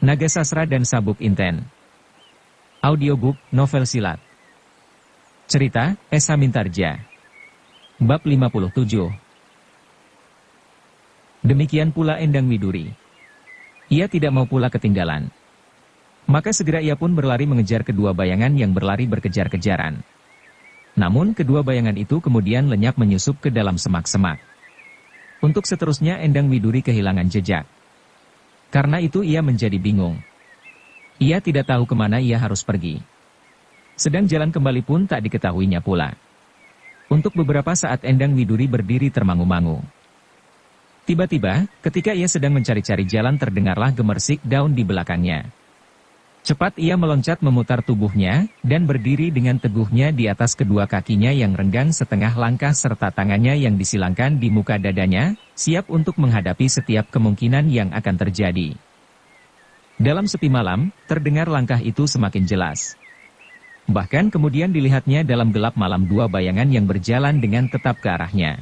Naga Sastra dan Sabuk Inten. Audiobook, novel silat. Cerita, Esa Mintarja. Bab 57. Demikian pula Endang Widuri. Ia tidak mau pula ketinggalan. Maka segera ia pun berlari mengejar kedua bayangan yang berlari berkejar-kejaran. Namun kedua bayangan itu kemudian lenyap menyusup ke dalam semak-semak. Untuk seterusnya Endang Widuri kehilangan jejak. Karena itu ia menjadi bingung. Ia tidak tahu kemana ia harus pergi. Sedang jalan kembali pun tak diketahuinya pula. Untuk beberapa saat Endang Widuri berdiri termangu-mangu. Tiba-tiba, ketika ia sedang mencari-cari jalan terdengarlah gemersik daun di belakangnya. Cepat ia meloncat memutar tubuhnya, dan berdiri dengan teguhnya di atas kedua kakinya yang renggang setengah langkah serta tangannya yang disilangkan di muka dadanya, siap untuk menghadapi setiap kemungkinan yang akan terjadi. Dalam sepi malam, terdengar langkah itu semakin jelas. Bahkan kemudian dilihatnya dalam gelap malam dua bayangan yang berjalan dengan tetap ke arahnya.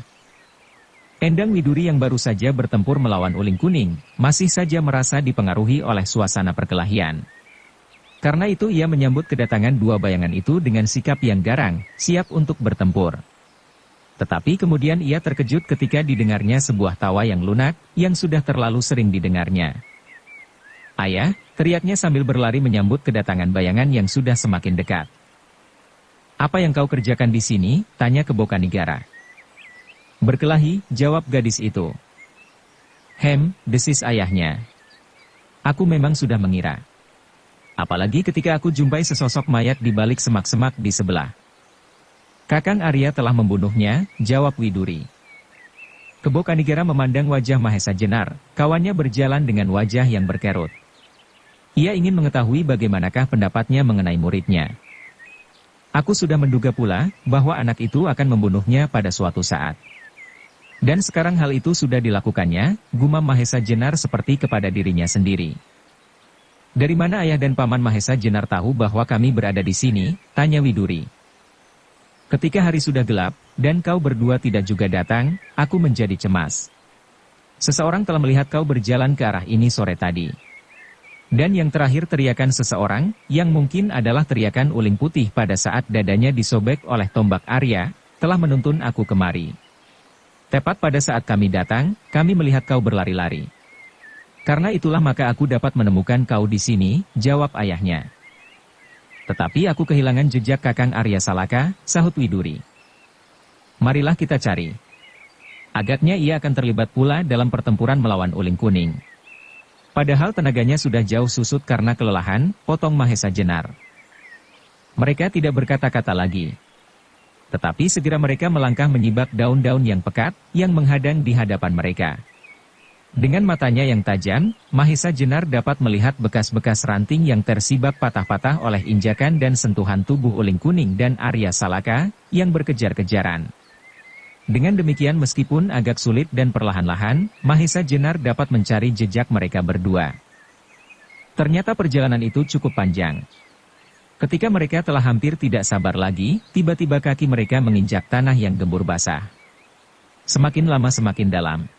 Endang Widuri yang baru saja bertempur melawan Uling Kuning, masih saja merasa dipengaruhi oleh suasana perkelahian. Karena itu ia menyambut kedatangan dua bayangan itu dengan sikap yang garang, siap untuk bertempur. Tetapi kemudian ia terkejut ketika didengarnya sebuah tawa yang lunak, yang sudah terlalu sering didengarnya. "Ayah," teriaknya sambil berlari menyambut kedatangan bayangan yang sudah semakin dekat. "Apa yang kau kerjakan di sini?" tanya Kebokanigara. "Berkelahi," jawab gadis itu. Desis ayahnya. "Aku memang sudah mengira. Apalagi ketika aku jumpai sesosok mayat di balik semak-semak di sebelah." "Kakang Arya telah membunuhnya," jawab Widuri. Kebokanigara memandang wajah Mahesa Jenar, kawannya berjalan dengan wajah yang berkerut. Ia ingin mengetahui bagaimanakah pendapatnya mengenai muridnya. "Aku sudah menduga pula, bahwa anak itu akan membunuhnya pada suatu saat. Dan sekarang hal itu sudah dilakukannya," gumam Mahesa Jenar seperti kepada dirinya sendiri. "Dari mana ayah dan paman Mahesa Jenar tahu bahwa kami berada di sini?" tanya Widuri. "Ketika hari sudah gelap, dan kau berdua tidak juga datang, aku menjadi cemas. Seseorang telah melihat kau berjalan ke arah ini sore tadi. Dan yang terakhir teriakan seseorang, yang mungkin adalah teriakan Uling Putih pada saat dadanya disobek oleh tombak Arya, telah menuntun aku kemari. Tepat pada saat kami datang, kami melihat kau berlari-lari. Karena itulah maka aku dapat menemukan kau di sini," jawab ayahnya. "Tetapi aku kehilangan jejak Kakang Arya Salaka," sahut Widuri. "Marilah kita cari. Agaknya ia akan terlibat pula dalam pertempuran melawan Uling Kuning." "Padahal tenaganya sudah jauh susut karena kelelahan," potong Mahesa Jenar. Mereka tidak berkata-kata lagi. Tetapi segera mereka melangkah menyibak daun-daun yang pekat, yang menghadang di hadapan mereka. Dengan matanya yang tajam, Mahesa Jenar dapat melihat bekas-bekas ranting yang tersibak patah-patah oleh injakan dan sentuhan tubuh Uling Kuning dan Arya Salaka, yang berkejar-kejaran. Dengan demikian meskipun agak sulit dan perlahan-lahan, Mahesa Jenar dapat mencari jejak mereka berdua. Ternyata perjalanan itu cukup panjang. Ketika mereka telah hampir tidak sabar lagi, tiba-tiba kaki mereka menginjak tanah yang gembur basah. Semakin lama semakin dalam.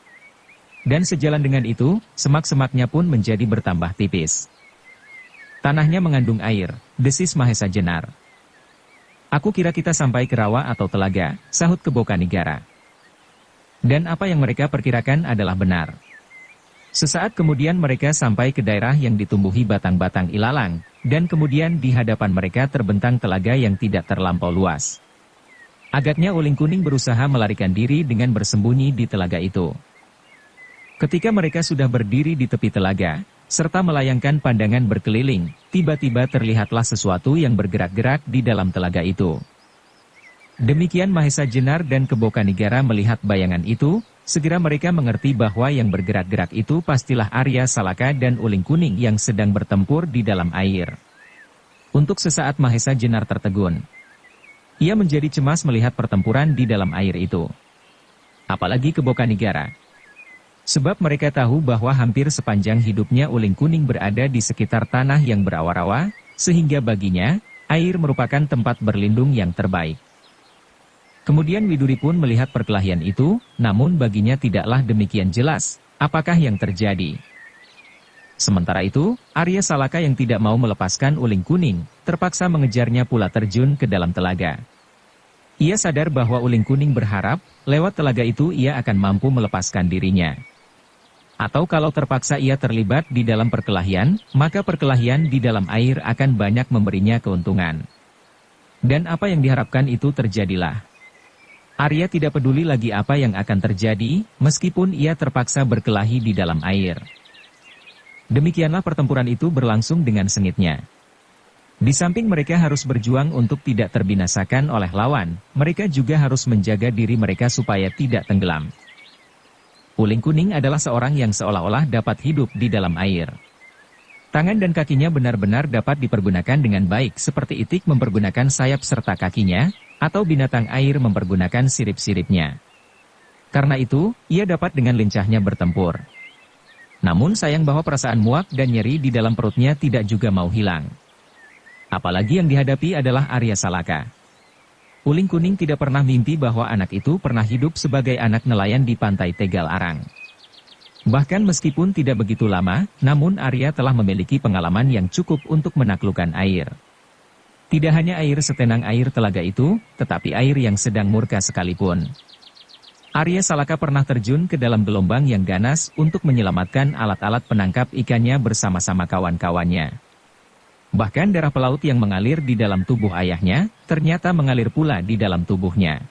Dan sejalan dengan itu, semak-semaknya pun menjadi bertambah tipis. "Tanahnya mengandung air," desis Mahesa Jenar. "Aku kira kita sampai ke rawa atau telaga," sahut Kebokanigara. Dan apa yang mereka perkirakan adalah benar. Sesaat kemudian mereka sampai ke daerah yang ditumbuhi batang-batang ilalang, dan kemudian di hadapan mereka terbentang telaga yang tidak terlampau luas. Agaknya Uling Kuning berusaha melarikan diri dengan bersembunyi di telaga itu. Ketika mereka sudah berdiri di tepi telaga, serta melayangkan pandangan berkeliling, tiba-tiba terlihatlah sesuatu yang bergerak-gerak di dalam telaga itu. Demikian Mahesa Jenar dan Kebokanigara melihat bayangan itu, segera mereka mengerti bahwa yang bergerak-gerak itu pastilah Arya Salaka dan Uling Kuning yang sedang bertempur di dalam air. Untuk sesaat Mahesa Jenar tertegun. Ia menjadi cemas melihat pertempuran di dalam air itu. Apalagi Kebokanigara. Sebab mereka tahu bahwa hampir sepanjang hidupnya Uling Kuning berada di sekitar tanah yang berawa-rawa, sehingga baginya, air merupakan tempat berlindung yang terbaik. Kemudian Widuri pun melihat perkelahian itu, namun baginya tidaklah demikian jelas, apakah yang terjadi. Sementara itu, Arya Salaka yang tidak mau melepaskan uling kuning, terpaksa mengejarnya pula terjun ke dalam telaga. Ia sadar bahwa uling kuning berharap, lewat telaga itu ia akan mampu melepaskan dirinya. Atau kalau terpaksa ia terlibat di dalam perkelahian, maka perkelahian di dalam air akan banyak memberinya keuntungan. Dan apa yang diharapkan itu terjadilah. Arya tidak peduli lagi apa yang akan terjadi, meskipun ia terpaksa berkelahi di dalam air. Demikianlah pertempuran itu berlangsung dengan sengitnya. Di samping mereka harus berjuang untuk tidak terbinasakan oleh lawan, mereka juga harus menjaga diri mereka supaya tidak tenggelam. Uling kuning adalah seorang yang seolah-olah dapat hidup di dalam air. Tangan dan kakinya benar-benar dapat dipergunakan dengan baik seperti itik mempergunakan sayap serta kakinya, atau binatang air mempergunakan sirip-siripnya. Karena itu, ia dapat dengan lincahnya bertempur. Namun sayang bahwa perasaan muak dan nyeri di dalam perutnya tidak juga mau hilang. Apalagi yang dihadapi adalah Arya Salaka. Uling kuning tidak pernah mimpi bahwa anak itu pernah hidup sebagai anak nelayan di pantai Tegal Arang. Bahkan meskipun tidak begitu lama, namun Arya telah memiliki pengalaman yang cukup untuk menaklukkan air. Tidak hanya air setenang air telaga itu, tetapi air yang sedang murka sekalipun. Arya Salaka pernah terjun ke dalam gelombang yang ganas untuk menyelamatkan alat-alat penangkap ikannya bersama-sama kawan-kawannya. Bahkan darah pelaut yang mengalir di dalam tubuh ayahnya, ternyata mengalir pula di dalam tubuhnya.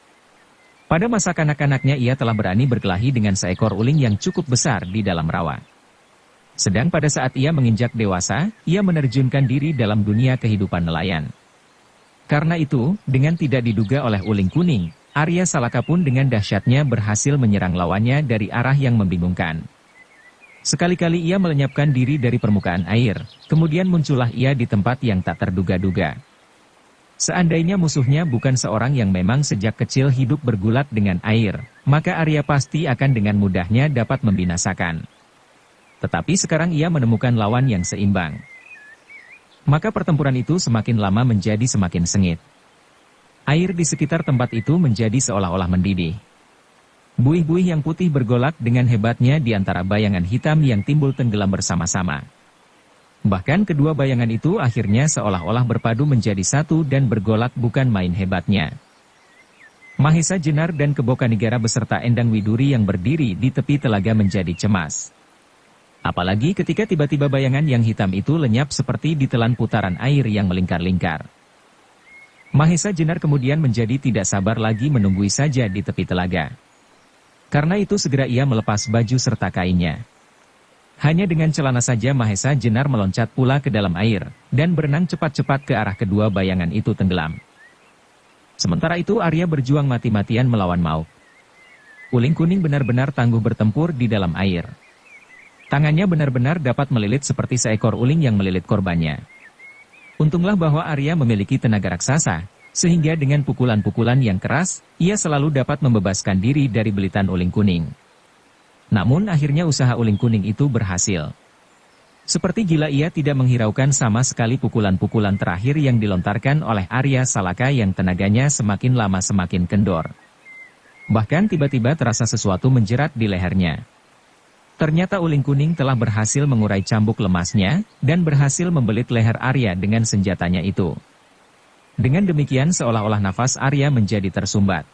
Pada masa kanak-kanaknya ia telah berani berkelahi dengan seekor uling yang cukup besar di dalam rawa. Sedang pada saat ia menginjak dewasa, ia menerjunkan diri dalam dunia kehidupan nelayan. Karena itu, dengan tidak diduga oleh uling kuning, Arya Salaka pun dengan dahsyatnya berhasil menyerang lawannya dari arah yang membingungkan. Sekali-kali ia melenyapkan diri dari permukaan air, kemudian muncullah ia di tempat yang tak terduga-duga. Seandainya musuhnya bukan seorang yang memang sejak kecil hidup bergulat dengan air, maka Arya pasti akan dengan mudahnya dapat membinasakan. Tetapi sekarang ia menemukan lawan yang seimbang. Maka pertempuran itu semakin lama menjadi semakin sengit. Air di sekitar tempat itu menjadi seolah-olah mendidih. Buih-buih yang putih bergolak dengan hebatnya di antara bayangan hitam yang timbul tenggelam bersama-sama. Bahkan kedua bayangan itu akhirnya seolah-olah berpadu menjadi satu dan bergolak bukan main hebatnya. Mahesa Jenar dan Kebokanigara beserta Endang Widuri yang berdiri di tepi telaga menjadi cemas. Apalagi ketika tiba-tiba bayangan yang hitam itu lenyap seperti ditelan putaran air yang melingkar-lingkar. Mahesa Jenar kemudian menjadi tidak sabar lagi menunggui saja di tepi telaga. Karena itu segera ia melepas baju serta kainnya. Hanya dengan celana saja Mahesa Jenar meloncat pula ke dalam air, dan berenang cepat-cepat ke arah kedua bayangan itu tenggelam. Sementara itu Arya berjuang mati-matian melawan maut. Uling kuning benar-benar tangguh bertempur di dalam air. Tangannya benar-benar dapat melilit seperti seekor uling yang melilit korbannya. Untunglah bahwa Arya memiliki tenaga raksasa, sehingga dengan pukulan-pukulan yang keras, ia selalu dapat membebaskan diri dari belitan uling kuning. Namun akhirnya usaha uling kuning itu berhasil. Seperti gila ia tidak menghiraukan sama sekali pukulan-pukulan terakhir yang dilontarkan oleh Arya Salaka yang tenaganya semakin lama semakin kendor. Bahkan tiba-tiba terasa sesuatu menjerat di lehernya. Ternyata uling kuning telah berhasil mengurai cambuk lemasnya, dan berhasil membelit leher Arya dengan senjatanya itu. Dengan demikian seolah-olah nafas Arya menjadi tersumbat.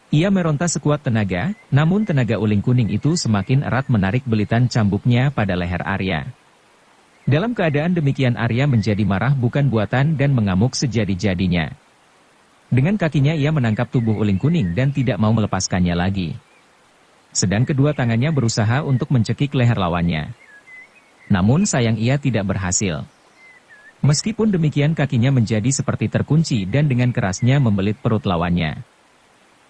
Ia meronta sekuat tenaga, namun tenaga uling kuning itu semakin erat menarik belitan cambuknya pada leher Arya. Dalam keadaan demikian Arya menjadi marah bukan buatan dan mengamuk sejadi-jadinya. Dengan kakinya ia menangkap tubuh uling kuning dan tidak mau melepaskannya lagi. Sedang kedua tangannya berusaha untuk mencekik leher lawannya. Namun sayang ia tidak berhasil. Meskipun demikian kakinya menjadi seperti terkunci dan dengan kerasnya membelit perut lawannya.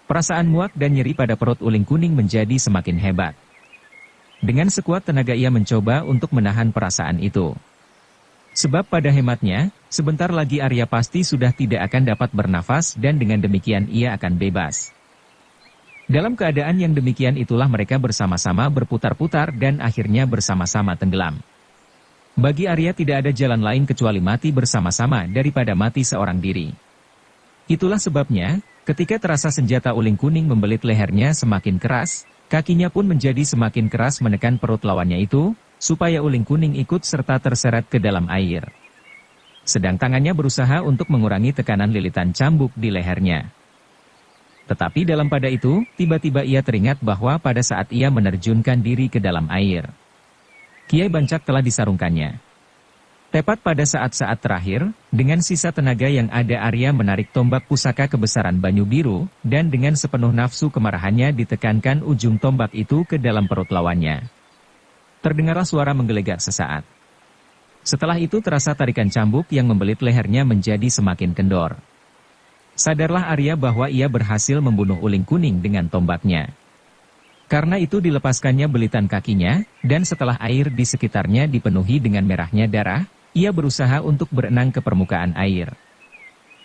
Perasaan muak dan nyeri pada perut uling kuning menjadi semakin hebat. Dengan sekuat tenaga ia mencoba untuk menahan perasaan itu. Sebab pada hematnya, sebentar lagi Arya pasti sudah tidak akan dapat bernafas dan dengan demikian ia akan bebas. Dalam keadaan yang demikian itulah mereka bersama-sama berputar-putar dan akhirnya bersama-sama tenggelam. Bagi Arya tidak ada jalan lain kecuali mati bersama-sama daripada mati seorang diri. Itulah sebabnya, ketika terasa senjata uling kuning membelit lehernya semakin keras, kakinya pun menjadi semakin keras menekan perut lawannya itu, supaya uling kuning ikut serta terseret ke dalam air. Sedang tangannya berusaha untuk mengurangi tekanan lilitan cambuk di lehernya. Tetapi dalam pada itu, tiba-tiba ia teringat bahwa pada saat ia menerjunkan diri ke dalam air, Kiai Bancak telah disarungkannya. Tepat pada saat-saat terakhir, dengan sisa tenaga yang ada Arya menarik tombak pusaka kebesaran Banyu Biru, dan dengan sepenuh nafsu kemarahannya ditekankan ujung tombak itu ke dalam perut lawannya. Terdengarlah suara menggelegar sesaat. Setelah itu terasa tarikan cambuk yang membelit lehernya menjadi semakin kendor. Sadarlah Arya bahwa ia berhasil membunuh uling kuning dengan tombaknya. Karena itu dilepaskannya belitan kakinya, dan setelah air di sekitarnya dipenuhi dengan merahnya darah, ia berusaha untuk berenang ke permukaan air.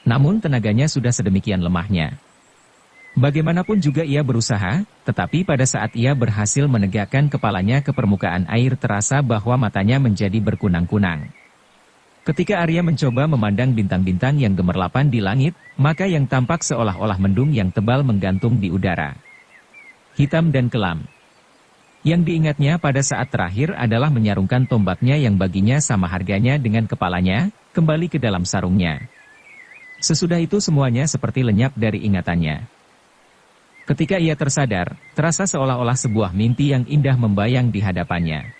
Namun tenaganya sudah sedemikian lemahnya. Bagaimanapun juga ia berusaha, tetapi pada saat ia berhasil menegakkan kepalanya ke permukaan air terasa bahwa matanya menjadi berkunang-kunang. Ketika Arya mencoba memandang bintang-bintang yang gemerlapan di langit, maka yang tampak seolah-olah mendung yang tebal menggantung di udara. Hitam dan kelam. Yang diingatnya pada saat terakhir adalah menyarungkan tombaknya yang baginya sama harganya dengan kepalanya, kembali ke dalam sarungnya. Sesudah itu semuanya seperti lenyap dari ingatannya. Ketika ia tersadar, terasa seolah-olah sebuah mimpi yang indah membayang di hadapannya.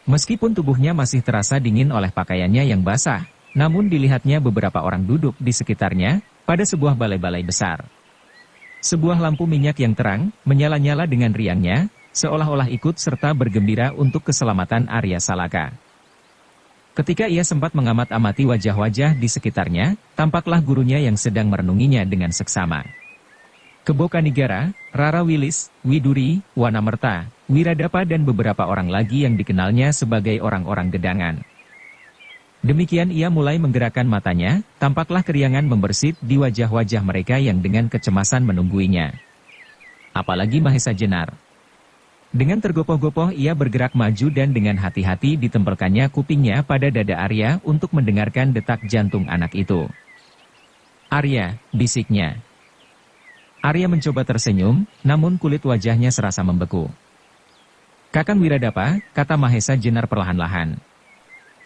Meskipun tubuhnya masih terasa dingin oleh pakaiannya yang basah, namun dilihatnya beberapa orang duduk di sekitarnya, pada sebuah balai-balai besar. Sebuah lampu minyak yang terang, menyala-nyala dengan riangnya, seolah-olah ikut serta bergembira untuk keselamatan Arya Salaka. Ketika ia sempat mengamat-amati wajah-wajah di sekitarnya, tampaklah gurunya yang sedang merenunginya dengan seksama. Kebo Kanigara, Rara Wilis, Widuri, Wanamerta, Wiradapa dan beberapa orang lagi yang dikenalnya sebagai orang-orang gedangan. Demikian ia mulai menggerakkan matanya, tampaklah keriangan membersit di wajah-wajah mereka yang dengan kecemasan menungguinya. Apalagi Mahesa Jenar. Dengan tergopoh-gopoh ia bergerak maju dan dengan hati-hati ditempelkannya kupingnya pada dada Arya untuk mendengarkan detak jantung anak itu. "Arya," bisiknya. Arya mencoba tersenyum, namun kulit wajahnya serasa membeku. "Kakang Wiradapa," kata Mahesa Jenar perlahan-lahan.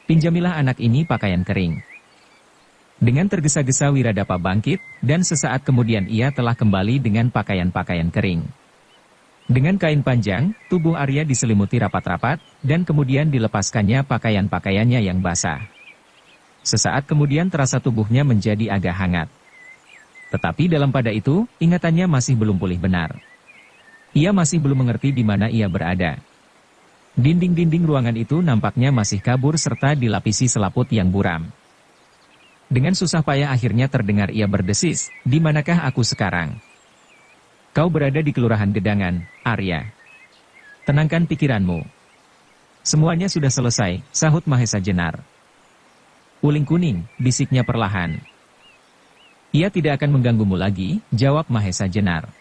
"Pinjamilah anak ini pakaian kering." Dengan tergesa-gesa Wiradapa bangkit, dan sesaat kemudian ia telah kembali dengan pakaian-pakaian kering. Dengan kain panjang, tubuh Arya diselimuti rapat-rapat, dan kemudian dilepaskannya pakaian-pakaiannya yang basah. Sesaat kemudian terasa tubuhnya menjadi agak hangat. Tetapi dalam pada itu, ingatannya masih belum pulih benar. Ia masih belum mengerti di mana ia berada. Dinding-dinding ruangan itu nampaknya masih kabur serta dilapisi selaput yang buram. Dengan susah payah akhirnya terdengar ia berdesis, "Di manakah aku sekarang?" "Kau berada di Kelurahan Gedangan, Arya. Tenangkan pikiranmu. Semuanya sudah selesai," sahut Mahesa Jenar. "Uling kuning," bisiknya perlahan. "Ia tidak akan mengganggumu lagi," jawab Mahesa Jenar.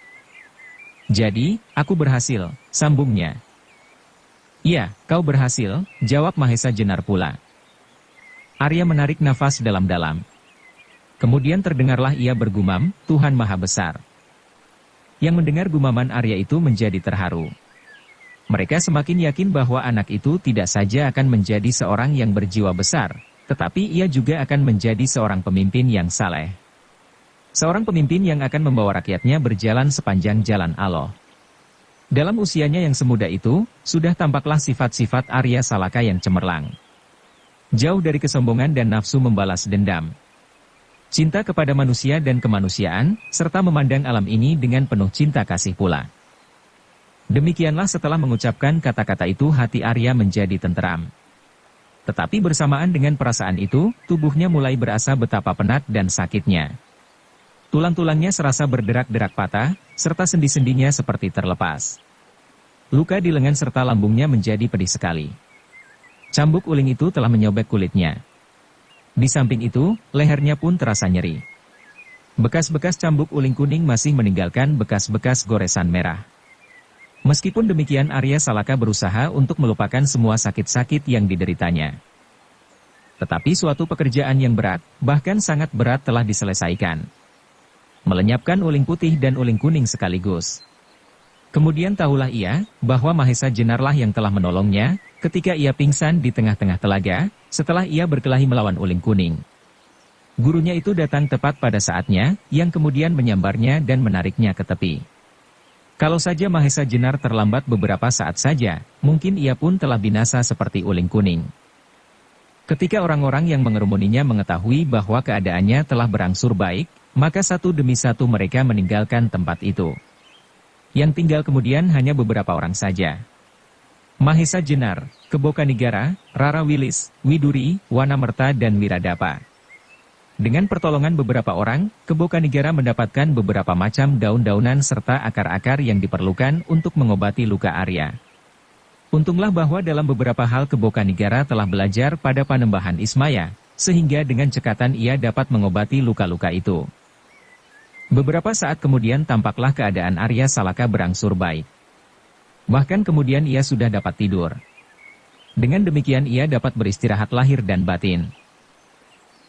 "Jadi, aku berhasil," sambungnya. "Iya, kau berhasil," jawab Mahesa Jenar pula. Arya menarik nafas dalam-dalam. Kemudian terdengarlah ia bergumam, "Tuhan Maha Besar." Yang mendengar gumaman Arya itu menjadi terharu. Mereka semakin yakin bahwa anak itu tidak saja akan menjadi seorang yang berjiwa besar, tetapi ia juga akan menjadi seorang pemimpin yang saleh. Seorang pemimpin yang akan membawa rakyatnya berjalan sepanjang jalan Allah. Dalam usianya yang semuda itu, sudah tampaklah sifat-sifat Arya Salaka yang cemerlang. Jauh dari kesombongan dan nafsu membalas dendam. Cinta kepada manusia dan kemanusiaan, serta memandang alam ini dengan penuh cinta kasih pula. Demikianlah setelah mengucapkan kata-kata itu hati Arya menjadi tenteram. Tetapi bersamaan dengan perasaan itu, tubuhnya mulai berasa betapa penat dan sakitnya. Tulang-tulangnya serasa berderak-derak patah, serta sendi-sendinya seperti terlepas. Luka di lengan serta lambungnya menjadi pedih sekali. Cambuk uling itu telah menyobek kulitnya. Di samping itu, lehernya pun terasa nyeri. Bekas-bekas cambuk uling kuning masih meninggalkan bekas-bekas goresan merah. Meskipun demikian Arya Salaka berusaha untuk melupakan semua sakit-sakit yang dideritanya. Tetapi suatu pekerjaan yang berat, bahkan sangat berat telah diselesaikan. Melenyapkan uling putih dan uling kuning sekaligus. Kemudian tahulah ia, bahwa Mahesa Jenarlah yang telah menolongnya, ketika ia pingsan di tengah-tengah telaga, setelah ia berkelahi melawan Uling Kuning. Gurunya itu datang tepat pada saatnya, yang kemudian menyambarnya dan menariknya ke tepi. Kalau saja Mahesa Jenar terlambat beberapa saat saja, mungkin ia pun telah binasa seperti Uling Kuning. Ketika orang-orang yang mengerumuninya mengetahui bahwa keadaannya telah berangsur baik, maka satu demi satu mereka meninggalkan tempat itu. Yang tinggal kemudian hanya beberapa orang saja. Mahesa Jenar, Kebokanigara, Rara Wilis, Widuri, Wanamerta dan Wiradapa. Dengan pertolongan beberapa orang, Kebokanigara mendapatkan beberapa macam daun-daunan serta akar-akar yang diperlukan untuk mengobati luka Arya. Untunglah bahwa dalam beberapa hal Kebokanigara telah belajar pada Panembahan Ismaya, sehingga dengan cekatan ia dapat mengobati luka-luka itu. Beberapa saat kemudian tampaklah keadaan Arya Salaka berangsur baik. Bahkan kemudian ia sudah dapat tidur. Dengan demikian ia dapat beristirahat lahir dan batin.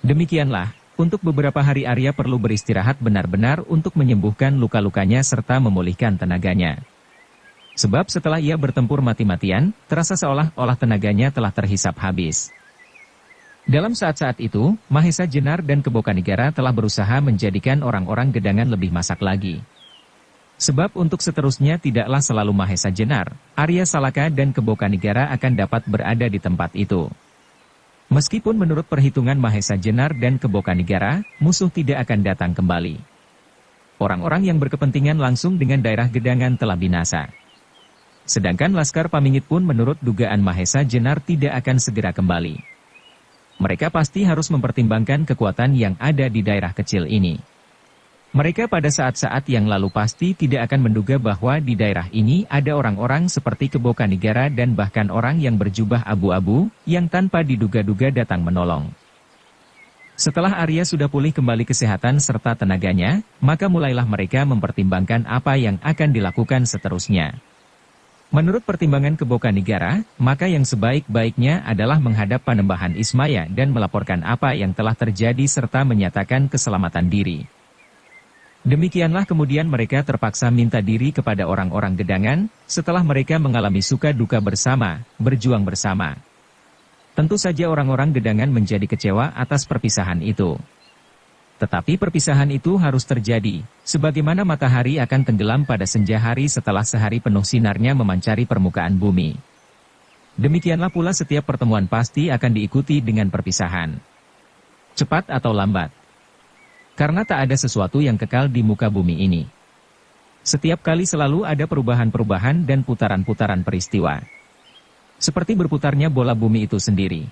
Demikianlah, untuk beberapa hari Arya perlu beristirahat benar-benar untuk menyembuhkan luka-lukanya serta memulihkan tenaganya. Sebab setelah ia bertempur mati-matian, terasa seolah-olah tenaganya telah terhisap habis. Dalam saat-saat itu, Mahesa Jenar dan Kebokanigara telah berusaha menjadikan orang-orang gedangan lebih masak lagi. Sebab untuk seterusnya tidaklah selalu Mahesa Jenar, Arya Salaka dan Kebokanigara akan dapat berada di tempat itu. Meskipun menurut perhitungan Mahesa Jenar dan Kebokanigara, musuh tidak akan datang kembali. Orang-orang yang berkepentingan langsung dengan daerah gedangan telah binasa. Sedangkan Laskar Pamingit pun menurut dugaan Mahesa Jenar tidak akan segera kembali. Mereka pasti harus mempertimbangkan kekuatan yang ada di daerah kecil ini. Mereka pada saat-saat yang lalu pasti tidak akan menduga bahwa di daerah ini ada orang-orang seperti Kebokanigara dan bahkan orang yang berjubah abu-abu, yang tanpa diduga-duga datang menolong. Setelah Arya sudah pulih kembali kesehatan serta tenaganya, maka mulailah mereka mempertimbangkan apa yang akan dilakukan seterusnya. Menurut pertimbangan Kebokanigara, maka yang sebaik-baiknya adalah menghadap Panembahan Ismaya dan melaporkan apa yang telah terjadi serta menyatakan keselamatan diri. Demikianlah kemudian mereka terpaksa minta diri kepada orang-orang gedangan, setelah mereka mengalami suka duka bersama, berjuang bersama. Tentu saja orang-orang gedangan menjadi kecewa atas perpisahan itu. Tetapi perpisahan itu harus terjadi, sebagaimana matahari akan tenggelam pada senja hari setelah sehari penuh sinarnya memancari permukaan bumi. Demikianlah pula setiap pertemuan pasti akan diikuti dengan perpisahan. Cepat atau lambat. Karena tak ada sesuatu yang kekal di muka bumi ini. Setiap kali selalu ada perubahan-perubahan dan putaran-putaran peristiwa. Seperti berputarnya bola bumi itu sendiri.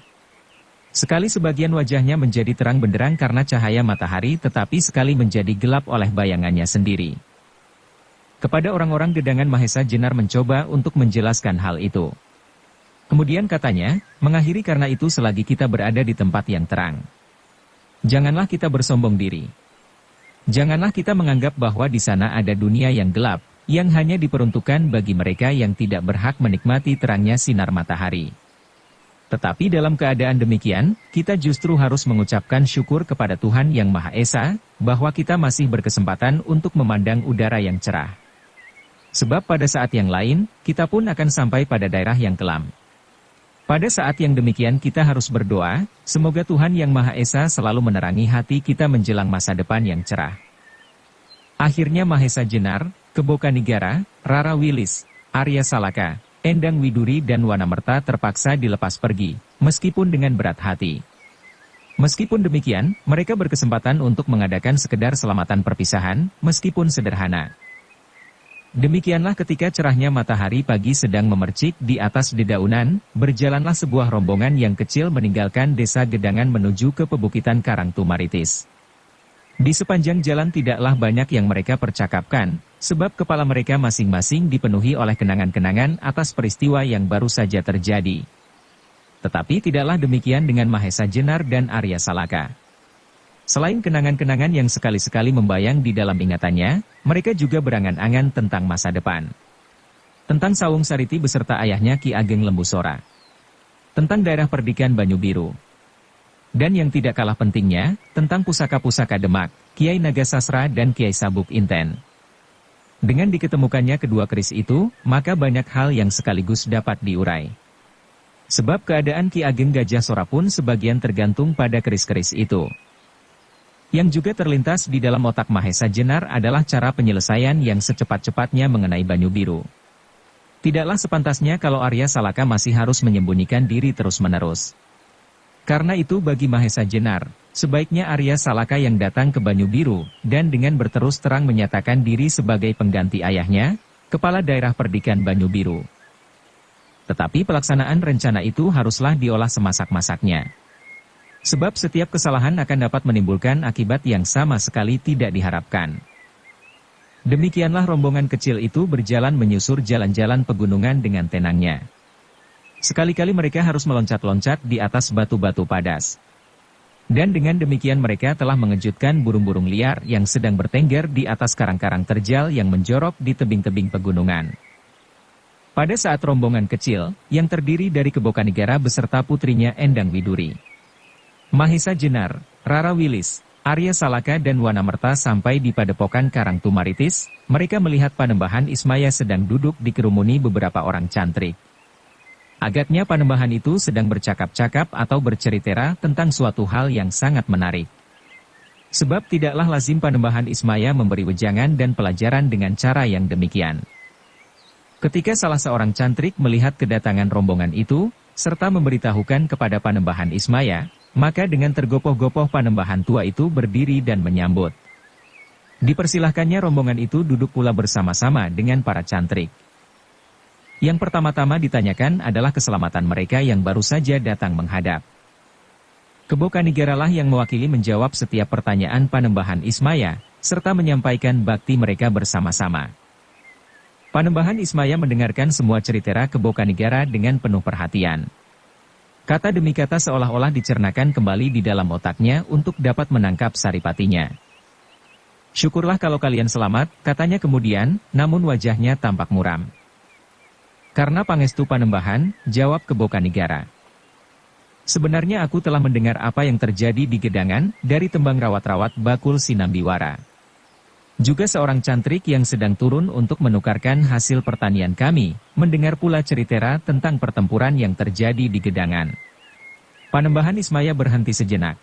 Sekali sebagian wajahnya menjadi terang benderang karena cahaya matahari tetapi sekali menjadi gelap oleh bayangannya sendiri. Kepada orang-orang gedangan Mahesa Jenar mencoba untuk menjelaskan hal itu. Kemudian katanya, mengakhiri karena itu selagi kita berada di tempat yang terang. Janganlah kita bersombong diri. Janganlah kita menganggap bahwa di sana ada dunia yang gelap, yang hanya diperuntukkan bagi mereka yang tidak berhak menikmati terangnya sinar matahari. Tetapi dalam keadaan demikian, kita justru harus mengucapkan syukur kepada Tuhan Yang Maha Esa, bahwa kita masih berkesempatan untuk memandang udara yang cerah. Sebab pada saat yang lain, kita pun akan sampai pada daerah yang kelam. Pada saat yang demikian kita harus berdoa, semoga Tuhan Yang Maha Esa selalu menerangi hati kita menjelang masa depan yang cerah. Akhirnya Mahesa Jenar, Kebokanigara, Rara Wilis, Arya Salaka, Endang Widuri dan Wanamerta terpaksa dilepas pergi, meskipun dengan berat hati. Meskipun demikian, mereka berkesempatan untuk mengadakan sekedar selamatan perpisahan, meskipun sederhana. Demikianlah ketika cerahnya matahari pagi sedang memercik di atas dedaunan, berjalanlah sebuah rombongan yang kecil meninggalkan desa Gedangan menuju ke pebukitan Karangtumaritis. Di sepanjang jalan tidaklah banyak yang mereka percakapkan, sebab kepala mereka masing-masing dipenuhi oleh kenangan-kenangan atas peristiwa yang baru saja terjadi. Tetapi tidaklah demikian dengan Mahesa Jenar dan Arya Salaka. Selain kenangan-kenangan yang sekali-sekali membayang di dalam ingatannya, mereka juga berangan-angan tentang masa depan. Tentang Sawung Sariti beserta ayahnya Ki Ageng Lembusora. Tentang daerah perdikan Banyu Biru. Dan yang tidak kalah pentingnya, tentang pusaka-pusaka Demak, Kiai Nagasasra dan Kiai Sabuk Inten. Dengan diketemukannya kedua keris itu, maka banyak hal yang sekaligus dapat diurai. Sebab keadaan Ki Ageng Gajah Sora pun sebagian tergantung pada keris-keris itu. Yang juga terlintas di dalam otak Mahesa Jenar adalah cara penyelesaian yang secepat-cepatnya mengenai Banyu Biru. Tidaklah sepantasnya kalau Arya Salaka masih harus menyembunyikan diri terus-menerus. Karena itu bagi Mahesa Jenar, sebaiknya Arya Salaka yang datang ke Banyu Biru, dan dengan berterus terang menyatakan diri sebagai pengganti ayahnya, Kepala Daerah Perdikan Banyu Biru. Tetapi pelaksanaan rencana itu haruslah diolah semasak-masaknya. Sebab setiap kesalahan akan dapat menimbulkan akibat yang sama sekali tidak diharapkan. Demikianlah rombongan kecil itu berjalan menyusur jalan-jalan pegunungan dengan tenangnya. Sekali-kali mereka harus meloncat-loncat di atas batu-batu padas. Dan dengan demikian mereka telah mengejutkan burung-burung liar yang sedang bertengger di atas karang-karang terjal yang menjorok di tebing-tebing pegunungan. Pada saat rombongan kecil, yang terdiri dari Kebokanigara beserta putrinya Endang Widuri, Mahesa Jenar, Rara Wilis, Arya Salaka dan Wanamerta sampai di padepokan Karang Tumaritis, mereka melihat Panembahan Ismaya sedang duduk dikerumuni beberapa orang cantrik. Agaknya Panembahan itu sedang bercakap-cakap atau bercerita tentang suatu hal yang sangat menarik. Sebab tidaklah lazim Panembahan Ismaya memberi wejangan dan pelajaran dengan cara yang demikian. Ketika salah seorang cantrik melihat kedatangan rombongan itu, serta memberitahukan kepada Panembahan Ismaya, maka dengan tergopoh-gopoh Panembahan tua itu berdiri dan menyambut. Dipersilahkannya rombongan itu duduk pula bersama-sama dengan para cantrik. Yang pertama-tama ditanyakan adalah keselamatan mereka yang baru saja datang menghadap. Kebokanigaralah yang mewakili menjawab setiap pertanyaan Panembahan Ismaya, serta menyampaikan bakti mereka bersama-sama. Panembahan Ismaya mendengarkan semua cerita Kebokanigara dengan penuh perhatian. Kata demi kata seolah-olah dicernakan kembali di dalam otaknya untuk dapat menangkap saripatinya. Syukurlah kalau kalian selamat, katanya kemudian, namun wajahnya tampak muram. Karena pangestu Panembahan, jawab Kebokanigara. Sebenarnya aku telah mendengar apa yang terjadi di Gedangan, dari tembang rawat-rawat Bakul Sinambiwara. Juga seorang cantrik yang sedang turun untuk menukarkan hasil pertanian kami, mendengar pula cerita tentang pertempuran yang terjadi di Gedangan. Panembahan Ismaya berhenti sejenak.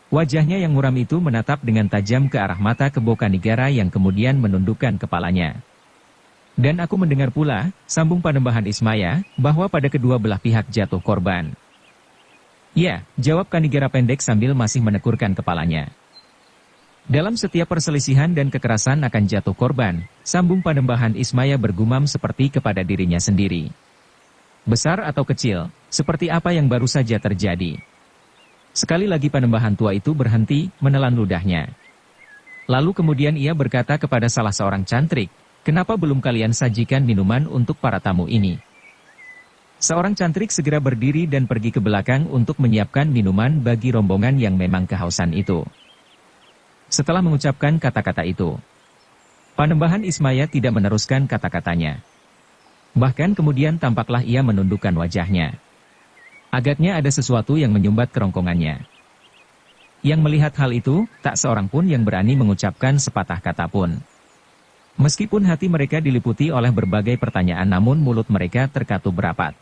Wajahnya yang muram itu menatap dengan tajam ke arah mata Kebokanigara yang kemudian menundukkan kepalanya. Dan aku mendengar pula, sambung Panembahan Ismaya, bahwa pada kedua belah pihak jatuh korban. Ya, jawab Kanigara pendek sambil masih menekurkan kepalanya. Dalam setiap perselisihan dan kekerasan akan jatuh korban, sambung Panembahan Ismaya bergumam seperti kepada dirinya sendiri. Besar atau kecil, seperti apa yang baru saja terjadi. Sekali lagi Panembahan tua itu berhenti, menelan ludahnya. Lalu kemudian ia berkata kepada salah seorang cantrik, kenapa belum kalian sajikan minuman untuk para tamu ini? Seorang cantrik segera berdiri dan pergi ke belakang untuk menyiapkan minuman bagi rombongan yang memang kehausan itu. Setelah mengucapkan kata-kata itu, Panembahan Ismaya tidak meneruskan kata-katanya. Bahkan kemudian tampaklah ia menundukkan wajahnya. Agaknya ada sesuatu yang menyumbat kerongkongannya. Yang melihat hal itu, tak seorang pun yang berani mengucapkan sepatah kata pun. Meskipun hati mereka diliputi oleh berbagai pertanyaan namun mulut mereka terkatup rapat.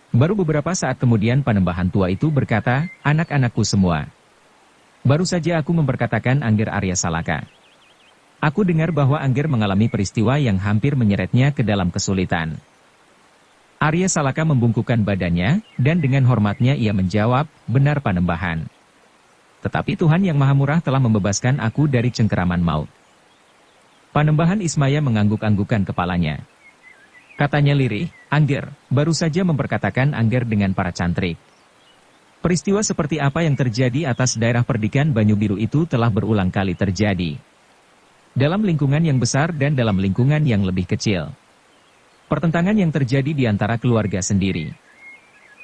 Baru beberapa saat kemudian Panembahan tua itu berkata, anak-anakku semua. Baru saja aku memperkatakan Angger Arya Salaka. Aku dengar bahwa Angger mengalami peristiwa yang hampir menyeretnya ke dalam kesulitan. Arya Salaka membungkukkan badannya, dan dengan hormatnya ia menjawab, benar Panembahan. Tetapi Tuhan Yang Maha Murah telah membebaskan aku dari cengkeraman maut. Panembahan Ismaya mengangguk-anggukkan kepalanya. Katanya lirih, Angger, baru saja memperkatakan Angger dengan para cantrik. Peristiwa seperti apa yang terjadi atas daerah perdikan Banyu Biru itu telah berulang kali terjadi. Dalam lingkungan yang besar dan dalam lingkungan yang lebih kecil. Pertentangan yang terjadi di antara keluarga sendiri.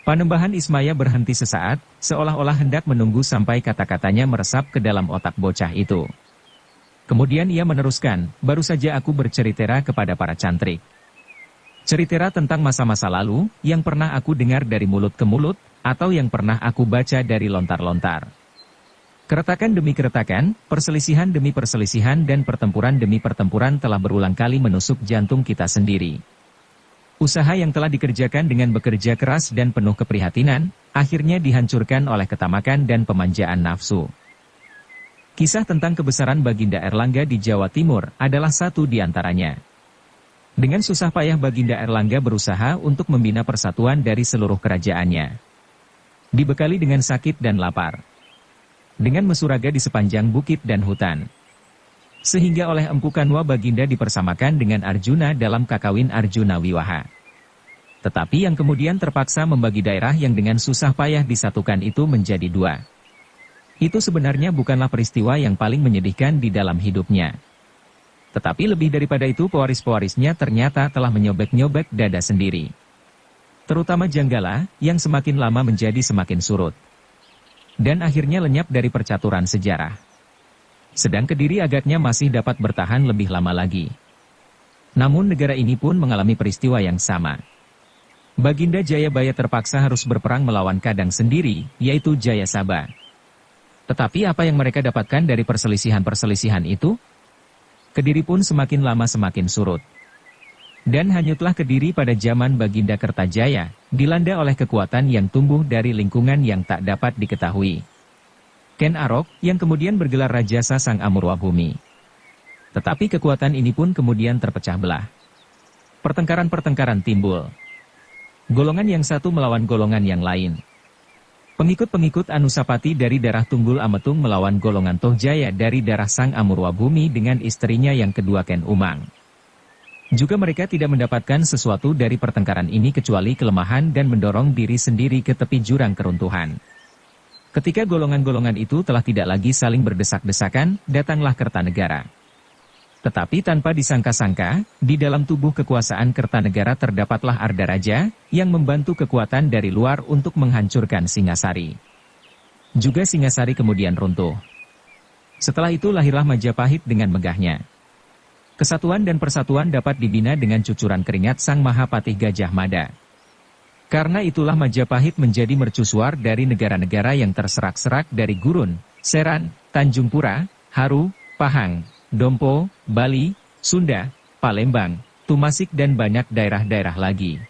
Panembahan Ismaya berhenti sesaat, seolah-olah hendak menunggu sampai kata-katanya meresap ke dalam otak bocah itu. Kemudian ia meneruskan, baru saja aku bercerita kepada para cantrik. Cerita tentang masa-masa lalu, yang pernah aku dengar dari mulut ke mulut, atau yang pernah aku baca dari lontar-lontar. Keretakan demi keretakan, perselisihan demi perselisihan dan pertempuran demi pertempuran telah berulang kali menusuk jantung kita sendiri. Usaha yang telah dikerjakan dengan bekerja keras dan penuh keprihatinan, akhirnya dihancurkan oleh ketamakan dan pemanjaan nafsu. Kisah tentang kebesaran Baginda Erlangga di Jawa Timur adalah satu di antaranya. Dengan susah payah Baginda Erlangga berusaha untuk membina persatuan dari seluruh kerajaannya. Dibekali dengan sakit dan lapar. Dengan mesuraga di sepanjang bukit dan hutan. Sehingga oleh Empu Kanwa Baginda dipersamakan dengan Arjuna dalam kakawin Arjuna Wiwaha. Tetapi yang kemudian terpaksa membagi daerah yang dengan susah payah disatukan itu menjadi dua. Itu sebenarnya bukanlah peristiwa yang paling menyedihkan di dalam hidupnya. Tetapi lebih daripada itu pewaris-pewarisnya ternyata telah menyobek-nyobek dada sendiri. Terutama Janggala, yang semakin lama menjadi semakin surut. Dan akhirnya lenyap dari percaturan sejarah. Sedang Kediri agaknya masih dapat bertahan lebih lama lagi. Namun negara ini pun mengalami peristiwa yang sama. Baginda Jayabaya terpaksa harus berperang melawan Kadang sendiri, yaitu Jayasaba. Tetapi apa yang mereka dapatkan dari perselisihan-perselisihan itu? Kediri pun semakin lama semakin surut. Dan hanyutlah Kediri pada zaman Baginda Kertajaya, dilanda oleh kekuatan yang tumbuh dari lingkungan yang tak dapat diketahui. Ken Arok, yang kemudian bergelar Raja Sasang Amurwabhumi. Tetapi kekuatan ini pun kemudian terpecah belah. Pertengkaran-pertengkaran timbul. Golongan yang satu melawan golongan yang lain. Pengikut-pengikut Anusapati dari darah Tunggul Ametung melawan golongan Tohjaya dari darah Sang Amurwabhumi dengan istrinya yang kedua Ken Umang. Juga mereka tidak mendapatkan sesuatu dari pertengkaran ini kecuali kelemahan dan mendorong diri sendiri ke tepi jurang keruntuhan. Ketika golongan-golongan itu telah tidak lagi saling berdesak-desakan, datanglah Kertanegara. Tetapi tanpa disangka-sangka, di dalam tubuh kekuasaan Kertanegara terdapatlah Arda Raja, yang membantu kekuatan dari luar untuk menghancurkan Singasari. Juga Singasari kemudian runtuh. Setelah itu lahirlah Majapahit dengan megahnya. Kesatuan dan persatuan dapat dibina dengan cucuran keringat Sang Mahapatih Gajah Mada. Karena itulah Majapahit menjadi mercusuar dari negara-negara yang terserak-serak dari Gurun, Seran, Tanjung Pura, Haru, Pahang, Dompo, Bali, Sunda, Palembang, Tumasik dan banyak daerah-daerah lagi.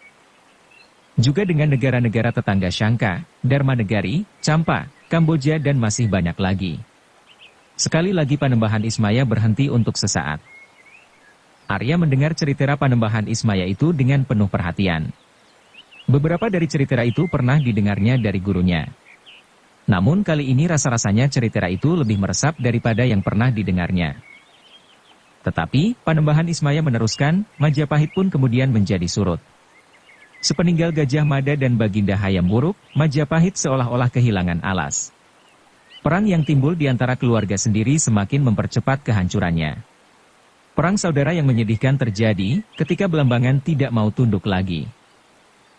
Juga dengan negara-negara tetangga Syangka, Dharmanegari, Campa, Kamboja dan masih banyak lagi. Sekali lagi Panembahan Ismaya berhenti untuk sesaat. Arya mendengar cerita Panembahan Ismaya itu dengan penuh perhatian. Beberapa dari cerita itu pernah didengarnya dari gurunya. Namun kali ini rasa-rasanya cerita itu lebih meresap daripada yang pernah didengarnya. Tetapi, Panembahan Ismaya meneruskan, Majapahit pun kemudian menjadi surut. Sepeninggal Gajah Mada dan Baginda Hayam Wuruk, Majapahit seolah-olah kehilangan alas. Perang yang timbul di antara keluarga sendiri semakin mempercepat kehancurannya. Perang saudara yang menyedihkan terjadi ketika Belambangan tidak mau tunduk lagi.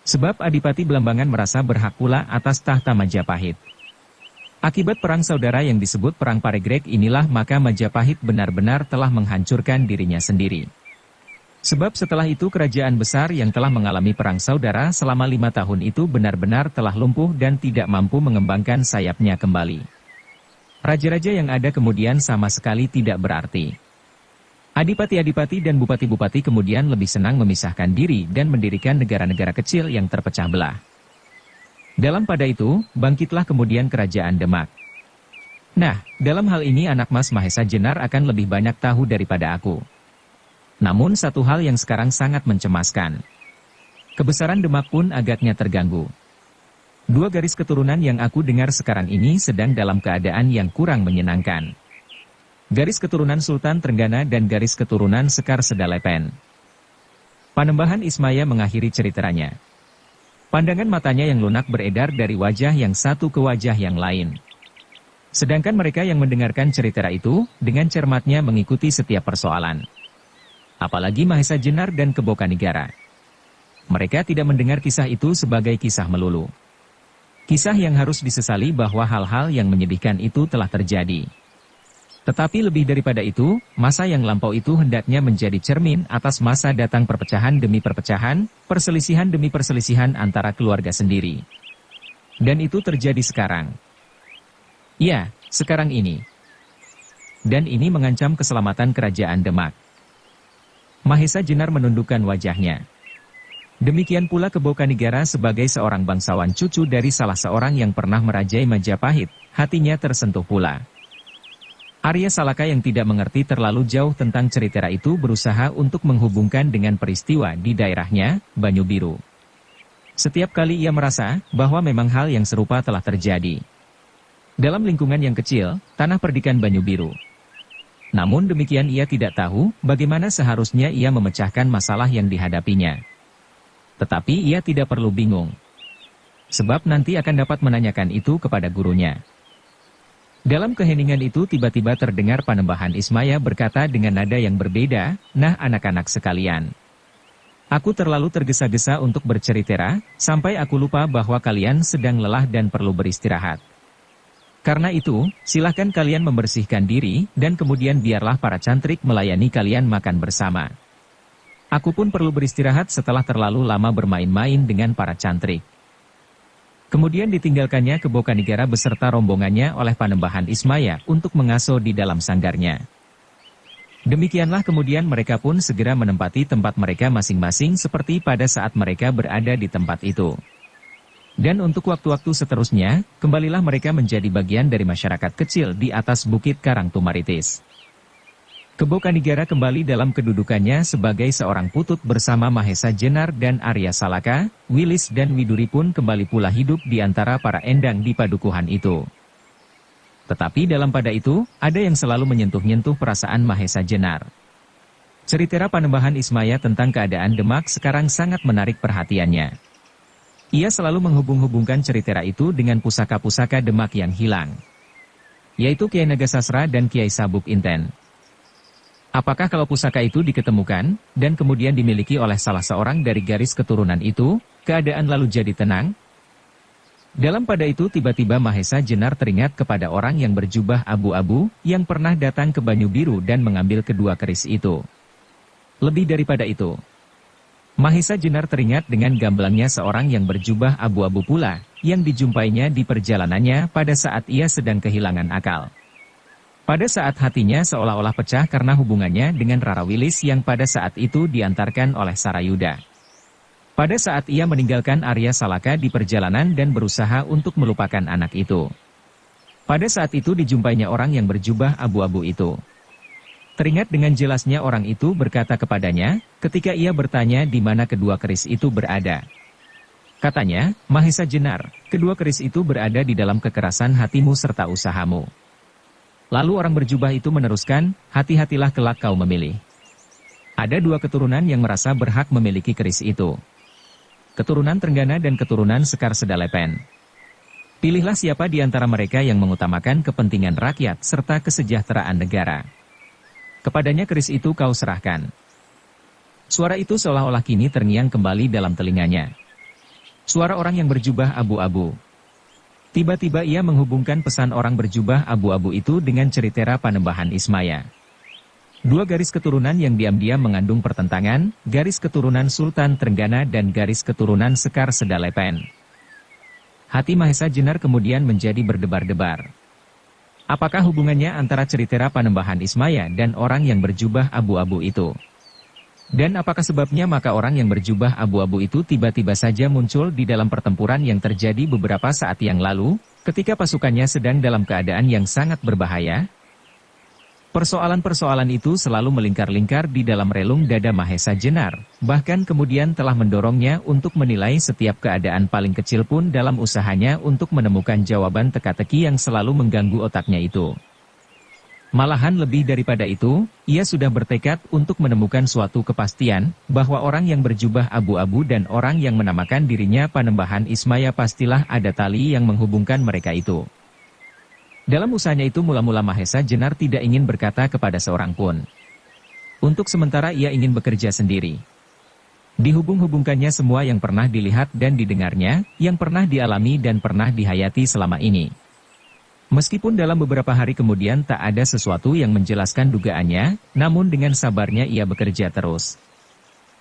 Sebab Adipati Belambangan merasa berhak pula atas tahta Majapahit. Akibat perang saudara yang disebut Perang Paregreg inilah maka Majapahit benar-benar telah menghancurkan dirinya sendiri. Sebab setelah itu kerajaan besar yang telah mengalami perang saudara selama 5 tahun itu benar-benar telah lumpuh dan tidak mampu mengembangkan sayapnya kembali. Raja-raja yang ada kemudian sama sekali tidak berarti. Adipati-adipati dan bupati-bupati kemudian lebih senang memisahkan diri dan mendirikan negara-negara kecil yang terpecah belah. Dalam pada itu, bangkitlah kemudian kerajaan Demak. Nah, dalam hal ini anak Mas Mahesa Jenar akan lebih banyak tahu daripada aku. Namun satu hal yang sekarang sangat mencemaskan. Kebesaran Demak pun agaknya terganggu. 2 garis keturunan yang aku dengar sekarang ini sedang dalam keadaan yang kurang menyenangkan. Garis keturunan Sultan Trenggana dan garis keturunan Sekar Sedalepen. Panembahan Ismaya mengakhiri ceritanya. Pandangan matanya yang lunak beredar dari wajah yang satu ke wajah yang lain. Sedangkan mereka yang mendengarkan cerita itu, dengan cermatnya mengikuti setiap persoalan. Apalagi Mahesa Jenar dan Kebokanegara. Mereka tidak mendengar kisah itu sebagai kisah melulu. Kisah yang harus disesali bahwa hal-hal yang menyedihkan itu telah terjadi. Tetapi lebih daripada itu, masa yang lampau itu hendaknya menjadi cermin atas masa datang perpecahan demi perpecahan, perselisihan demi perselisihan antara keluarga sendiri. Dan itu terjadi sekarang. Ya, sekarang ini. Dan ini mengancam keselamatan kerajaan Demak. Mahesa Jenar menundukkan wajahnya. Demikian pula Kebo Kanigara sebagai seorang bangsawan cucu dari salah seorang yang pernah merajai Majapahit, hatinya tersentuh pula. Arya Salaka yang tidak mengerti terlalu jauh tentang cerita itu berusaha untuk menghubungkan dengan peristiwa di daerahnya, Banyu Biru. Setiap kali ia merasa bahwa memang hal yang serupa telah terjadi. Dalam lingkungan yang kecil, tanah perdikan Banyu Biru. Namun demikian ia tidak tahu bagaimana seharusnya ia memecahkan masalah yang dihadapinya. Tetapi ia tidak perlu bingung. Sebab nanti akan dapat menanyakan itu kepada gurunya. Dalam keheningan itu tiba-tiba terdengar Panembahan Ismaya berkata dengan nada yang berbeda, "Nah anak-anak sekalian. Aku terlalu tergesa-gesa untuk bercerita, sampai aku lupa bahwa kalian sedang lelah dan perlu beristirahat. Karena itu, silahkan kalian membersihkan diri, dan kemudian biarlah para cantrik melayani kalian makan bersama. Aku pun perlu beristirahat setelah terlalu lama bermain-main dengan para cantrik." Kemudian ditinggalkannya Kebo Kanigara beserta rombongannya oleh Panembahan Ismaya untuk mengasuh di dalam sanggarnya. Demikianlah kemudian mereka pun segera menempati tempat mereka masing-masing seperti pada saat mereka berada di tempat itu. Dan untuk waktu-waktu seterusnya, kembalilah mereka menjadi bagian dari masyarakat kecil di atas Bukit Karangtumaritis. Kebo Kanigara kembali dalam kedudukannya sebagai seorang putut bersama Mahesa Jenar dan Arya Salaka. Wilis dan Widuri pun kembali pula hidup di antara para endang di padukuhan itu. Tetapi dalam pada itu, ada yang selalu menyentuh-nyentuh perasaan Mahesa Jenar. Cerita Panembahan Ismaya tentang keadaan Demak sekarang sangat menarik perhatiannya. Ia selalu menghubung-hubungkan cerita itu dengan pusaka-pusaka Demak yang hilang, yaitu Kiai Nagasasra dan Kiai Sabuk Inten. Apakah kalau pusaka itu diketemukan, dan kemudian dimiliki oleh salah seorang dari garis keturunan itu, keadaan lalu jadi tenang? Dalam pada itu tiba-tiba Mahesa Jenar teringat kepada orang yang berjubah abu-abu, yang pernah datang ke Banyu Biru dan mengambil kedua keris itu. Lebih daripada itu, Mahesa Jenar teringat dengan gamblangnya seorang yang berjubah abu-abu pula, yang dijumpainya di perjalanannya pada saat ia sedang kehilangan akal. Pada saat hatinya seolah-olah pecah karena hubungannya dengan Rara Wilis yang pada saat itu diantarkan oleh Sarayuda. Pada saat ia meninggalkan Arya Salaka di perjalanan dan berusaha untuk melupakan anak itu. Pada saat itu dijumpainya orang yang berjubah abu-abu itu. Teringat dengan jelasnya orang itu berkata kepadanya, ketika ia bertanya di mana kedua keris itu berada. Katanya, "Mahesa Jenar, kedua keris itu berada di dalam kekerasan hatimu serta usahamu." Lalu orang berjubah itu meneruskan, "Hati-hatilah kelak kau memilih. Ada dua keturunan yang merasa berhak memiliki keris itu. Keturunan Trenggana dan keturunan Sekar Sedalepen. Pilihlah siapa di antara mereka yang mengutamakan kepentingan rakyat serta kesejahteraan negara. Kepadanya keris itu kau serahkan." Suara itu seolah-olah kini terngiang kembali dalam telinganya. Suara orang yang berjubah abu-abu. Tiba-tiba ia menghubungkan pesan orang berjubah abu-abu itu dengan cerita Panembahan Ismaya. Dua garis keturunan yang diam-diam mengandung pertentangan, garis keturunan Sultan Trenggana dan garis keturunan Sekar Sedalepen. Hati Mahesa Jenar kemudian menjadi berdebar-debar. Apakah hubungannya antara cerita Panembahan Ismaya dan orang yang berjubah abu-abu itu? Dan apakah sebabnya maka orang yang berjubah abu-abu itu tiba-tiba saja muncul di dalam pertempuran yang terjadi beberapa saat yang lalu, ketika pasukannya sedang dalam keadaan yang sangat berbahaya? Persoalan-persoalan itu selalu melingkar-lingkar di dalam relung dada Mahesa Jenar, bahkan kemudian telah mendorongnya untuk menilai setiap keadaan paling kecil pun dalam usahanya untuk menemukan jawaban teka-teki yang selalu mengganggu otaknya itu. Malahan lebih daripada itu, ia sudah bertekad untuk menemukan suatu kepastian, bahwa orang yang berjubah abu-abu dan orang yang menamakan dirinya Panembahan Ismaya pastilah ada tali yang menghubungkan mereka itu. Dalam usahanya itu mula-mula Mahesa Jenar tidak ingin berkata kepada seorang pun. Untuk sementara ia ingin bekerja sendiri. Dihubung-hubungkannya semua yang pernah dilihat dan didengarnya, yang pernah dialami dan pernah dihayati selama ini. Meskipun dalam beberapa hari kemudian tak ada sesuatu yang menjelaskan dugaannya, namun dengan sabarnya ia bekerja terus.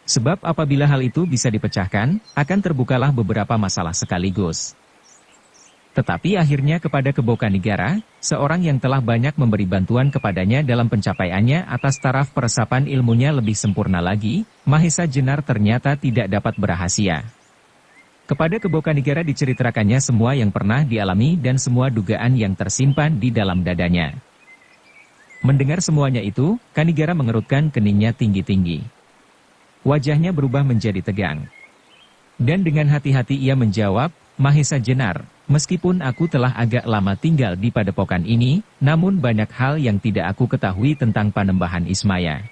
Sebab apabila hal itu bisa dipecahkan, akan terbukalah beberapa masalah sekaligus. Tetapi akhirnya kepada Kebokanigara, seorang yang telah banyak memberi bantuan kepadanya dalam pencapaiannya atas taraf peresapan ilmunya lebih sempurna lagi, Mahesa Jenar ternyata tidak dapat berhasil. Kepada Kebokanigara diceritakannya semua yang pernah dialami dan semua dugaan yang tersimpan di dalam dadanya. Mendengar semuanya itu, Kanigara mengerutkan keningnya tinggi-tinggi. Wajahnya berubah menjadi tegang. Dan dengan hati-hati ia menjawab, Mahesa Jenar, meskipun aku telah agak lama tinggal di padepokan ini, namun banyak hal yang tidak aku ketahui tentang Panembahan Ismaya.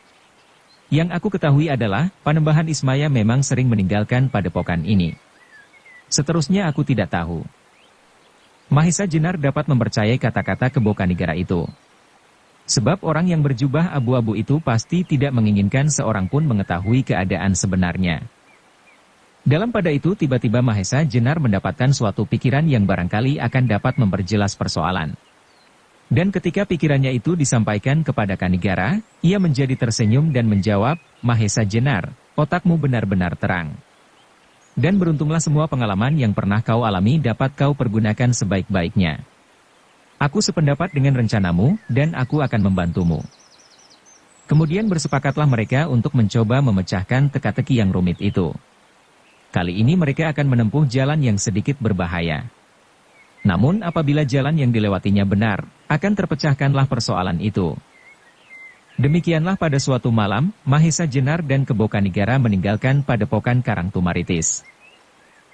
Yang aku ketahui adalah, Panembahan Ismaya memang sering meninggalkan padepokan ini. Seterusnya aku tidak tahu. Mahesa Jenar dapat mempercayai kata-kata Kebokanigara itu. Sebab orang yang berjubah abu-abu itu pasti tidak menginginkan seorang pun mengetahui keadaan sebenarnya. Dalam pada itu tiba-tiba Mahesa Jenar mendapatkan suatu pikiran yang barangkali akan dapat memperjelas persoalan. Dan ketika pikirannya itu disampaikan kepada Kanigara, ia menjadi tersenyum dan menjawab, Mahesa Jenar, otakmu benar-benar terang. Dan beruntunglah semua pengalaman yang pernah kau alami dapat kau pergunakan sebaik-baiknya. Aku sependapat dengan rencanamu, dan aku akan membantumu. Kemudian bersepakatlah mereka untuk mencoba memecahkan teka-teki yang rumit itu. Kali ini mereka akan menempuh jalan yang sedikit berbahaya. Namun apabila jalan yang dilewatinya benar, akan terpecahkanlah persoalan itu. Demikianlah pada suatu malam, Mahesa Jenar dan Kebokanigara meninggalkan padepokan Karangtumaritis.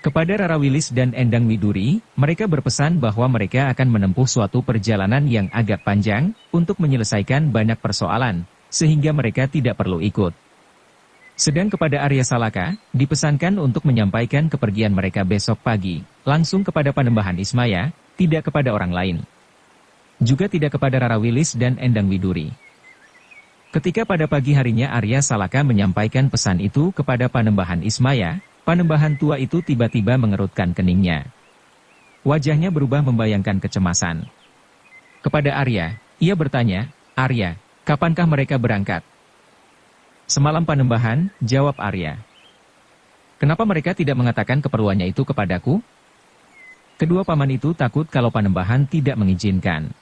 Kepada Rara Wilis dan Endang Widuri, mereka berpesan bahwa mereka akan menempuh suatu perjalanan yang agak panjang, untuk menyelesaikan banyak persoalan, sehingga mereka tidak perlu ikut. Sedang kepada Arya Salaka, dipesankan untuk menyampaikan kepergian mereka besok pagi, langsung kepada Panembahan Ismaya, tidak kepada orang lain. Juga tidak kepada Rara Wilis dan Endang Widuri. Ketika pada pagi harinya Arya Salaka menyampaikan pesan itu kepada Panembahan Ismaya, Panembahan tua itu tiba-tiba mengerutkan keningnya. Wajahnya berubah membayangkan kecemasan. Kepada Arya, ia bertanya, Arya, kapankah mereka berangkat? Semalam Panembahan, jawab Arya. Kenapa mereka tidak mengatakan keperluannya itu kepadaku? Kedua paman itu takut kalau Panembahan tidak mengizinkan.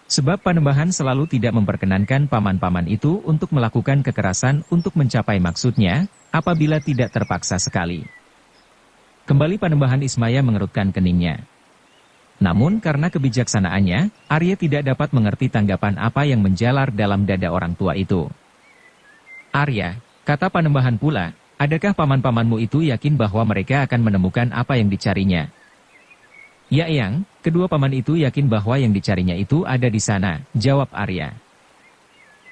Sebab Panembahan selalu tidak memperkenankan paman-paman itu untuk melakukan kekerasan untuk mencapai maksudnya, apabila tidak terpaksa sekali. Kembali Panembahan Ismaya mengerutkan keningnya. Namun karena kebijaksanaannya, Arya tidak dapat mengerti tanggapan apa yang menjalar dalam dada orang tua itu. Arya, kata Panembahan pula, adakah paman-pamanmu itu yakin bahwa mereka akan menemukan apa yang dicarinya? Ya Eyang, kedua paman itu yakin bahwa yang dicarinya itu ada di sana, jawab Arya.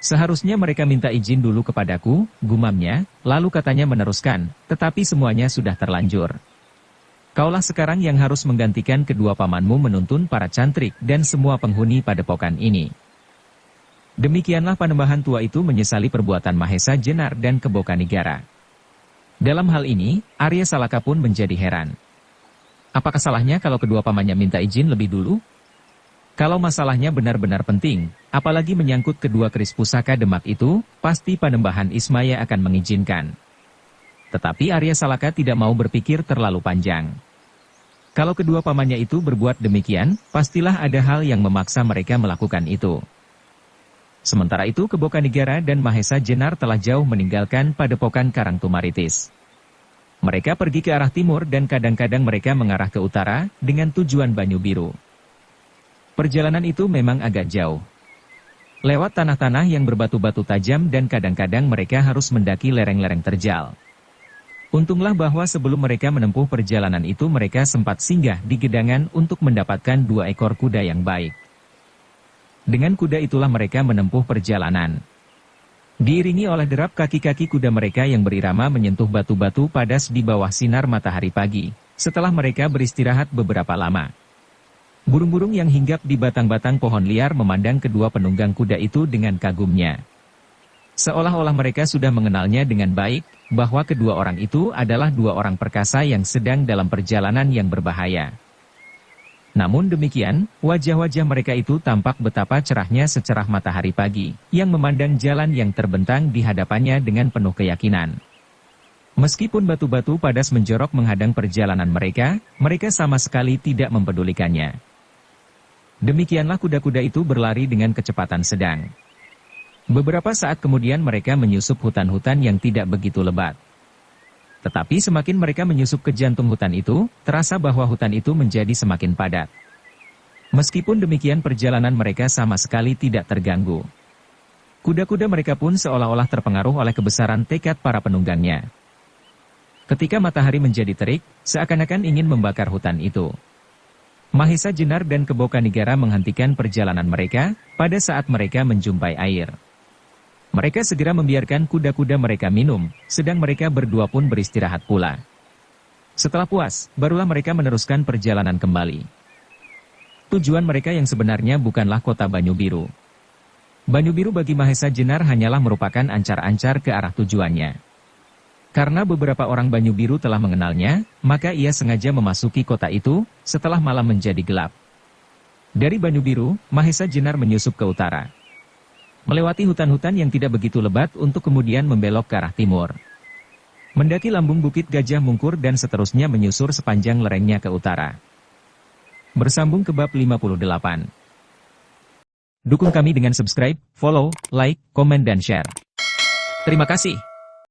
Seharusnya mereka minta izin dulu kepadaku, gumamnya, lalu katanya meneruskan, tetapi semuanya sudah terlanjur. Kaulah sekarang yang harus menggantikan kedua pamanmu menuntun para cantrik dan semua penghuni padepokan ini. Demikianlah Panembahan tua itu menyesali perbuatan Mahesa Jenar dan Kebokanigara. Dalam hal ini, Arya Salaka pun menjadi heran. Apakah salahnya kalau kedua pamannya minta izin lebih dulu? Kalau masalahnya benar-benar penting, apalagi menyangkut kedua keris pusaka Demak itu, pasti Panembahan Ismaya akan mengizinkan. Tetapi Arya Salaka tidak mau berpikir terlalu panjang. Kalau kedua pamannya itu berbuat demikian, pastilah ada hal yang memaksa mereka melakukan itu. Sementara itu Kebokanigara dan Mahesa Jenar telah jauh meninggalkan padepokan Karangtumaritis. Mereka pergi ke arah timur dan kadang-kadang mereka mengarah ke utara, dengan tujuan Banyu Biru. Perjalanan itu memang agak jauh. Lewat tanah-tanah yang berbatu-batu tajam dan kadang-kadang mereka harus mendaki lereng-lereng terjal. Untunglah bahwa sebelum mereka menempuh perjalanan itu mereka sempat singgah di gedangan untuk mendapatkan 2 ekor kuda yang baik. Dengan kuda itulah mereka menempuh perjalanan. Diiringi oleh derap kaki-kaki kuda mereka yang berirama menyentuh batu-batu padas di bawah sinar matahari pagi, setelah mereka beristirahat beberapa lama. Burung-burung yang hinggap di batang-batang pohon liar memandang kedua penunggang kuda itu dengan kagumnya. Seolah-olah mereka sudah mengenalnya dengan baik, bahwa kedua orang itu adalah 2 orang perkasa yang sedang dalam perjalanan yang berbahaya. Namun demikian, wajah-wajah mereka itu tampak betapa cerahnya secerah matahari pagi, yang memandang jalan yang terbentang di hadapannya dengan penuh keyakinan. Meskipun batu-batu padas menjorok menghadang perjalanan mereka, mereka sama sekali tidak mempedulikannya. Demikianlah kuda-kuda itu berlari dengan kecepatan sedang. Beberapa saat kemudian mereka menyusup hutan-hutan yang tidak begitu lebat. Tetapi semakin mereka menyusup ke jantung hutan itu, terasa bahwa hutan itu menjadi semakin padat. Meskipun demikian perjalanan mereka sama sekali tidak terganggu. Kuda-kuda mereka pun seolah-olah terpengaruh oleh kebesaran tekad para penunggangnya. Ketika matahari menjadi terik, seakan-akan ingin membakar hutan itu. Mahesa Jenar dan Kebo Kanigara menghentikan perjalanan mereka, pada saat mereka menjumpai air. Mereka segera membiarkan kuda-kuda mereka minum, sedang mereka berdua pun beristirahat pula. Setelah puas, barulah mereka meneruskan perjalanan kembali. Tujuan mereka yang sebenarnya bukanlah kota Banyu Biru. Banyu Biru bagi Mahesa Jenar hanyalah merupakan ancar-ancar ke arah tujuannya. Karena beberapa orang Banyu Biru telah mengenalnya, maka ia sengaja memasuki kota itu, setelah malam menjadi gelap. Dari Banyu Biru, Mahesa Jenar menyusup ke utara. Melewati hutan-hutan yang tidak begitu lebat untuk kemudian membelok ke arah timur. Mendaki lambung Bukit Gajah Mungkur dan seterusnya menyusur sepanjang lerengnya ke utara. Bersambung ke bab 58. Dukung kami dengan subscribe, follow, like, komen dan share. Terima kasih.